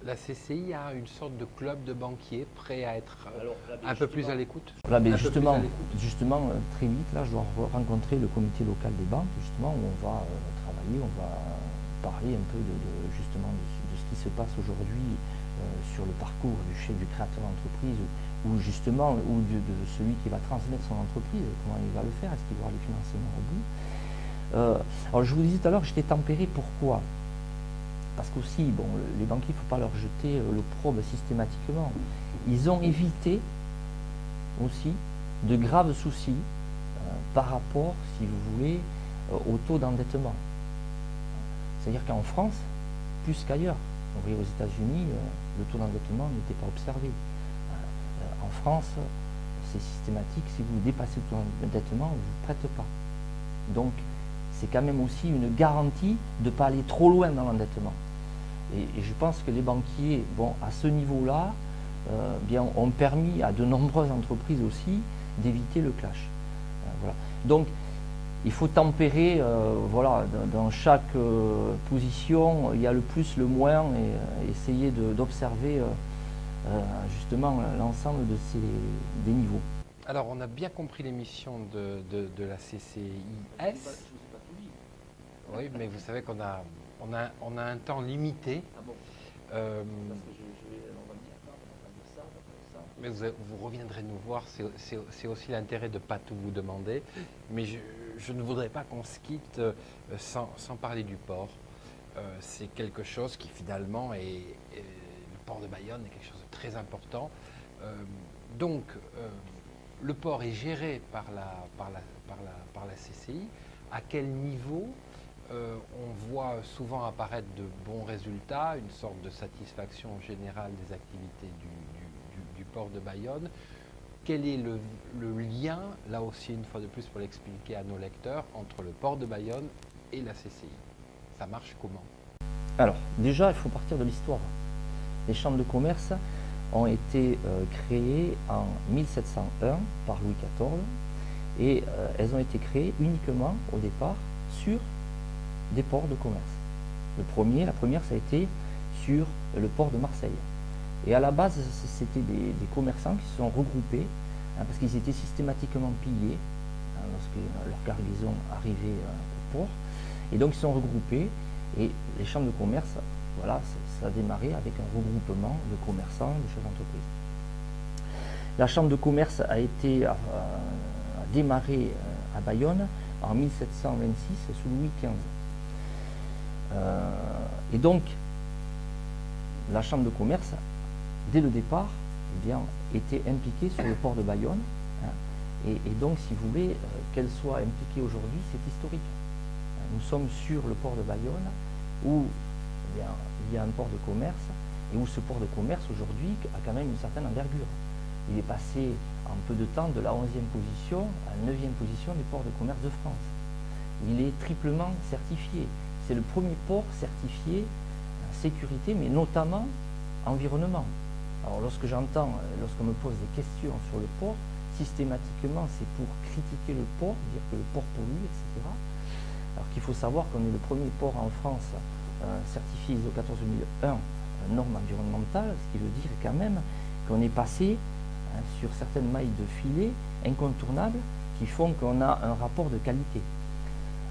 La CCI a une sorte de club de banquiers prêts à être un peu plus à l'écoute. Là, mais justement, très vite, là, je dois rencontrer le comité local des banques, justement, où on va travailler, on va parler un peu justement de ce qui se passe aujourd'hui sur le parcours du créateur d'entreprise, ou justement de celui qui va transmettre son entreprise, comment il va le faire, est-ce qu'il va avoir les financements au bout. Alors je vous disais tout à l'heure, j'étais tempéré, pourquoi? Parce qu'aussi, bon, les banquiers, il ne faut pas leur jeter l'opprobre systématiquement. Ils ont évité aussi de graves soucis par rapport, si vous voulez, au taux d'endettement. C'est-à-dire qu'en France, plus qu'ailleurs, vous voyez aux États-Unis, le taux d'endettement n'était pas observé. En France, c'est systématique, si vous dépassez le taux d'endettement, on ne vous prête pas. Donc, c'est quand même aussi une garantie de ne pas aller trop loin dans l'endettement. Et je pense que les banquiers, bon, à ce niveau-là, ont permis à de nombreuses entreprises aussi d'éviter le clash. Voilà. Donc, il faut tempérer, voilà, dans chaque position, il y a le plus, le moins, et essayer d'observer justement l'ensemble des niveaux. Alors, on a bien compris les missions de la CCIS. Oui, mais vous savez qu'on a, on a un temps limité. Ah bon Parce que on va dire ça. Mais vous reviendrez nous voir, c'est aussi l'intérêt de ne pas tout vous demander. Mais je ne voudrais pas qu'on se quitte sans parler du port. C'est quelque chose qui finalement le port de Bayonne est quelque chose de très important. Donc, le port est géré par la CCI. À quel niveau on voit souvent apparaître de bons résultats, une sorte de satisfaction générale des activités du port de Bayonne. Quel est le lien, là aussi une fois de plus pour l'expliquer à nos lecteurs, entre le port de Bayonne et la CCI? Ça marche comment? Alors, déjà, il faut partir de l'histoire. Les chambres de commerce ont été créées en 1701 par Louis XIV et elles ont été créées uniquement au départ sur des ports de commerce. La première, ça a été sur le port de Marseille. Et à la base, c'était des commerçants qui se sont regroupés parce qu'ils étaient systématiquement pillés lorsque leur cargaison arrivait au port. Et donc, ils se sont regroupés et les chambres de commerce, voilà, ça a démarré avec un regroupement de commerçants, de chefs d'entreprise. La chambre de commerce a démarré à Bayonne en 1726 sous Louis XV. Et donc, la chambre de commerce, dès le départ, était impliquée sur le port de Bayonne. Et donc, si vous voulez, qu'elle soit impliquée aujourd'hui, c'est historique. Nous sommes sur le port de Bayonne, où il y a un port de commerce, et où ce port de commerce, aujourd'hui, a quand même une certaine envergure. Il est passé en peu de temps de la 11e position à la 9e position des ports de commerce de France. Il est triplement certifié. C'est le premier port certifié sécurité, mais notamment environnement. Alors lorsqu'on me pose des questions sur le port, systématiquement c'est pour critiquer le port, dire que le port pollue, etc. Alors qu'il faut savoir qu'on est le premier port en France certifié ISO 14001 normes environnementales, ce qui veut dire quand même qu'on est passé sur certaines mailles de filet incontournables qui font qu'on a un rapport de qualité.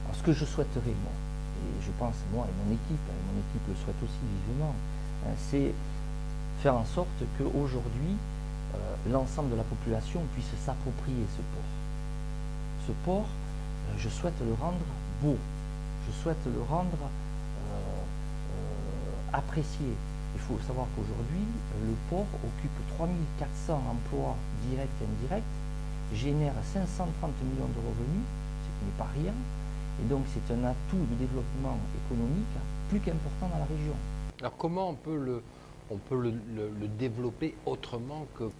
Alors ce que je souhaiterais, moi, et je pense moi et mon équipe le souhaite aussi vivement, c'est faire en sorte qu'aujourd'hui, l'ensemble de la population puisse s'approprier ce port. Ce port, je souhaite le rendre beau, je souhaite le rendre apprécié. Il faut savoir qu'aujourd'hui, le port occupe 3400 emplois directs et indirects, génère 530 millions de revenus, ce qui n'est pas rien, et donc c'est un atout de développement économique plus qu'important dans la région. Alors comment on peut le développer autrement que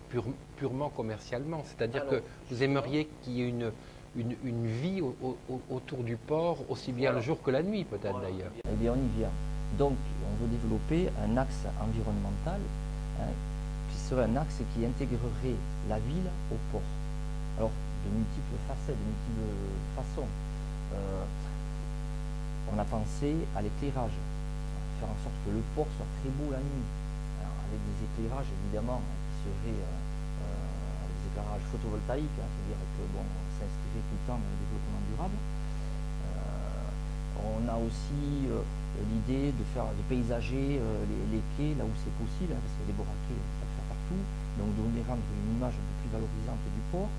purement commercialement? C'est-à-dire que vous aimeriez qu'il y ait une vie autour du port, aussi bien le jour que la nuit peut-être d'ailleurs. Eh bien on y vient. Donc on veut développer un axe environnemental qui serait un axe qui intégrerait la ville au port. Alors de multiples facettes, de multiples façons. On a pensé à l'éclairage, faire en sorte que le port soit très beau la nuit, avec des éclairages évidemment qui seraient des éclairages photovoltaïques, hein, c'est-à-dire que bon, on s'inscrirait tout le temps dans le développement durable. On a aussi l'idée de faire de paysager les quais là où c'est possible, hein, parce qu'il y a des boraquets, ça fait partout, donc de rendre une image un peu plus valorisante du port.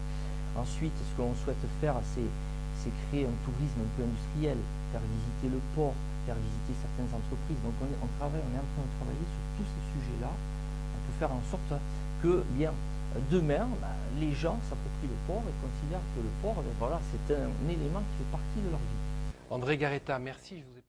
Ensuite, ce qu'on souhaite faire, c'est créer un tourisme un peu industriel, faire visiter le port, faire visiter certaines entreprises. Donc on est en train de travailler sur tous ces sujets-là, pour faire en sorte que bien demain, les gens s'approprient le port et considèrent que le port, voilà, c'est un élément qui fait partie de leur vie. André Garetta, merci. Je vous ai